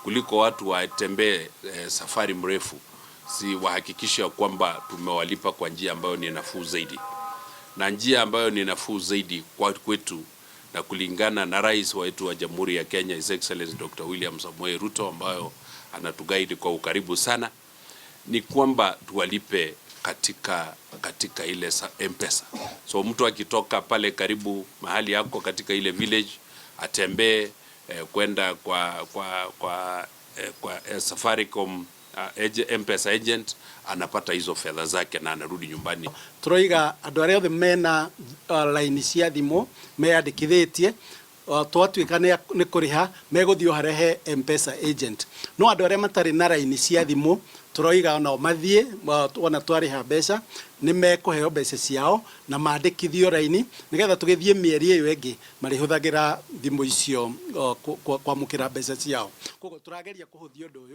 Kuliko watu watembee safari mrefu, si wahakikisha kwamba tumewalipa kwa njia ambayo ni nafuu zaidi. Na njia ambayo ni nafuu zaidi kwa kwetu na kulingana na rais wetu wa Jamhuri ya Kenya, His Excellency Dr. William Samoei Ruto, ambayo anatuguide kwa ukaribu sana, ni kwamba tuwalipe katika ile M-Pesa. So mtu akitoka pale karibu mahali yako katika ile village atembee kwenda kwa Safaricom M-Pesa agent, anapata hizo fedha zake na anarudi nyumbani. Turoiga andu aria othe mena line cia thimu meyandikithitie twatuika ni kuriha meguthio harehe M-Pesa agent. No andu aria matari na line cia thimu turoiga no mathie wana twariha mbeca ni mekuheo mbeca ciao na mandikithio line nigetha tugithie mieri iyo ingi marihuthagira thimu icio kwamukira mbeca ciao. Koguo turageria kuhuthia undu uyu.